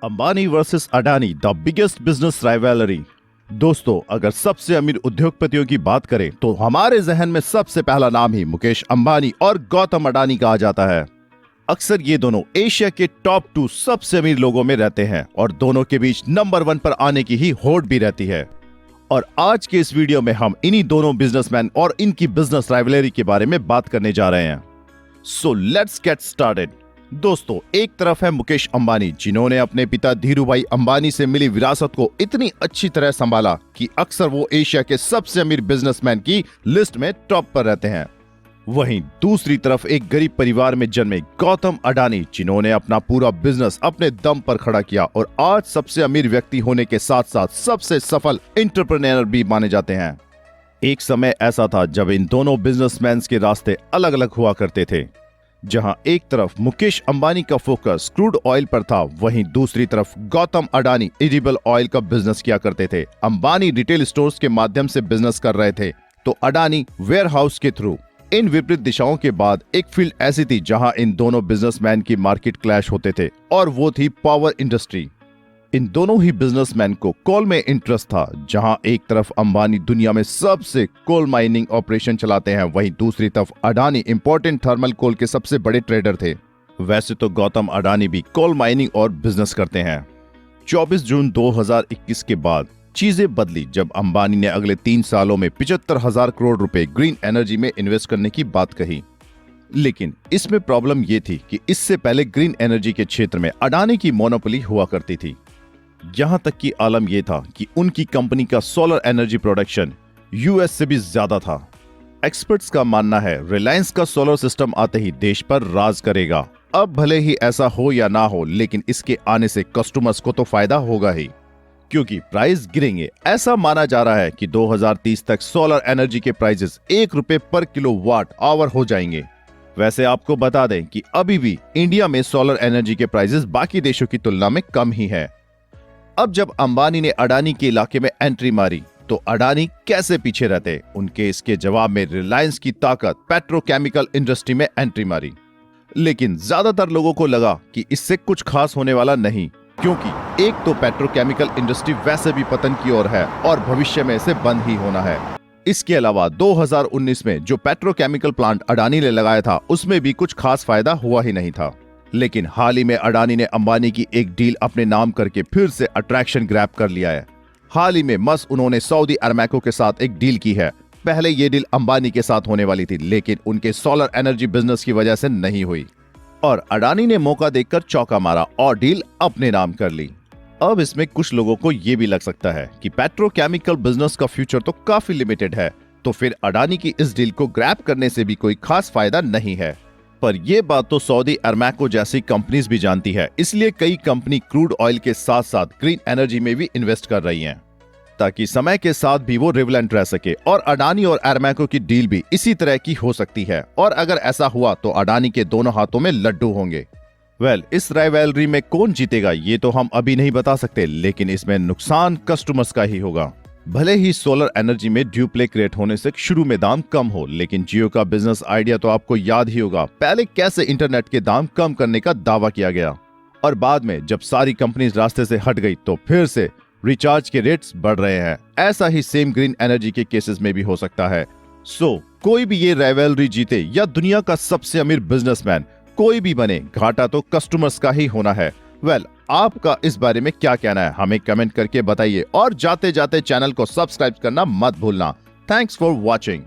Ambani versus Adani, the biggest business rivalry. दोस्तों, अगर सबसे अमीर उद्योगपतियों की बात करें तो हमारे जहन में सबसे पहला नाम ही मुकेश अंबानी और गौतम अडानी का आ जाता है। अक्सर ये दोनों एशिया के टॉप 2 सबसे अमीर लोगों में रहते हैं और दोनों के बीच नंबर 1 पर आने की ही होड़ भी रहती है। और आज के इस वीडियो में हम इन्हीं दोनों बिजनेसमैन और इनकी बिजनेस राइवलरी के बारे में बात करने जा रहे हैं। So let's get started. दोस्तों, एक तरफ है मुकेश अंबानी, जिन्होंने अपने पिता धीरूभाई अंबानी से मिली विरासत को इतनी अच्छी तरह संभाला कि अक्सर वो एशिया के सबसे अमीर बिजनेसमैन की लिस्ट में टॉप पर रहते हैं। वहीं दूसरी तरफ एक गरीब परिवार में जन्मे गौतम अडानी, जिन्होंने अपना पूरा बिजनेस अपने दम पर खड़ा किया और आज सबसे अमीर व्यक्ति होने के साथ साथ सबसे सफल एंटरप्रेन्योर भी माने जाते हैं। एक समय ऐसा था जब इन दोनों बिजनेसमैन के रास्ते अलग अलग हुआ करते थे। जहां एक तरफ मुकेश अंबानी का फोकस क्रूड ऑयल पर था, वहीं दूसरी तरफ गौतम अडानी एडिबल ऑयल का बिजनेस किया करते थे। अंबानी रिटेल स्टोर्स के माध्यम से बिजनेस कर रहे थे तो अडानी वेयरहाउस के थ्रू। इन विपरीत दिशाओं के बाद एक फील्ड ऐसी थी जहां इन दोनों बिजनेसमैन की मार्केट क्लैश होते थे, और वो थी पावर इंडस्ट्री। इन दोनों ही बिजनेसमैन को कोल में इंटरेस्ट था। जहां एक तरफ अंबानी दुनिया में सबसे कोल माइनिंग ऑपरेशन चलाते हैं, वहीं दूसरी तरफ अडानी इंपॉर्टेंट थर्मल कोल के सबसे बड़े ट्रेडर थे। वैसे तो गौतम अडानी भी कोल माइनिंग और बिजनेस करते हैं। 24 जून 2021 के बाद चीजें बदली जब अंबानी ने अगले 3 सालों में 75,000 करोड़ रुपए ग्रीन एनर्जी में इन्वेस्ट करने की बात कही। लेकिन इसमें प्रॉब्लम यह थी कि इससे पहले ग्रीन एनर्जी के क्षेत्र में अडानी की मोनोपोली हुआ करती थी। यहां तक कि आलम यह था कि उनकी कंपनी का सोलर एनर्जी प्रोडक्शन यूएस से भी ज्यादा था। एक्सपर्ट्स का मानना है रिलायंस का सोलर सिस्टम आते ही देश पर राज करेगा। अब भले ही ऐसा हो या ना हो, लेकिन इसके आने से कस्टमर्स को तो फायदा होगा ही, क्योंकि प्राइस गिरेंगे। ऐसा माना जा रहा है कि 2030 तक सोलर एनर्जी के प्राइसेस ₹1 पर किलोवाट आवर हो जाएंगे। वैसे आपको बता दें कि अभी भी इंडिया में सोलर एनर्जी के प्राइसेस बाकी देशों की तुलना में कम ही है। अब जब अंबानी ने अडानी के इलाके में एंट्री मारी तो अडानी कैसे पीछे रहते? उनके इसके जवाब में रिलायंस की ताकत पेट्रोकेमिकल इंडस्ट्री में एंट्री मारी। लेकिन ज्यादातर लोगों को लगा कि इससे कुछ खास होने वाला नहीं, क्योंकि एक तो पेट्रोकेमिकल इंडस्ट्री वैसे भी पतन की ओर है और भविष्य में इसे बंद ही होना है। इसके अलावा 2019 में जो पेट्रोकेमिकल प्लांट अडानी ने लगाया था, उसमें भी कुछ खास फायदा हुआ ही नहीं था। लेकिन हाल ही में अडानी ने अंबानी की एक डील अपने नाम करके फिर से अट्रैक्शन ग्रैब कर लिया है। हाल ही में उन्होंने सऊदी अरामको के साथ एक डील की है। पहले ये डील अंबानी के साथ होने वाली थी, लेकिन उनके सोलर एनर्जी बिजनेस की वजह से नहीं हुई और अडानी ने मौका देखकर चौका मारा और डील अपने नाम कर ली। अब इसमें कुछ लोगों को यह भी लग सकता है कि पेट्रोकेमिकल बिजनेस का फ्यूचर तो काफी लिमिटेड है, तो फिर अडानी की इस डील को ग्रैब करने से भी कोई खास फायदा नहीं है। पर यह बात तो सऊदी अरामको जैसी कंपनीज भी जानती है, इसलिए कई कंपनी क्रूड ऑयल के साथ साथ ग्रीन एनर्जी में भी इन्वेस्ट कर रही हैं, ताकि समय के साथ भी वो रिलेवेंट रह सके। और अडानी और अरामको की डील भी इसी तरह की हो सकती है, और अगर ऐसा हुआ तो अडानी के दोनों हाथों में लड्डू होंगे। इस राइवलरी में कौन जीतेगा ये तो हम अभी नहीं बता सकते, लेकिन इसमें नुकसान कस्टमर्स का ही होगा। भले ही सोलर एनर्जी में ड्यूप्ले क्रिएट होने से शुरू में दाम कम हो, लेकिन जियो का बिजनेस आइडिया तो आपको याद ही होगा। पहले कैसे इंटरनेट के दाम कम करने का दावा किया गया, और बाद में जब सारी कंपनीज रास्ते से हट गई तो फिर से रिचार्ज के रेट्स बढ़ रहे हैं। ऐसा ही सेम ग्रीन एनर्जी के केसेस में भी हो सकता है। कोई भी ये राइवलरी जीते या दुनिया का सबसे अमीर बिजनेसमैन कोई भी बने, घाटा तो कस्टमर्स का ही होना है। आपका इस बारे में क्या कहना है, हमें कमेंट करके बताइए, और जाते जाते चैनल को सब्सक्राइब करना मत भूलना। Thanks for watching.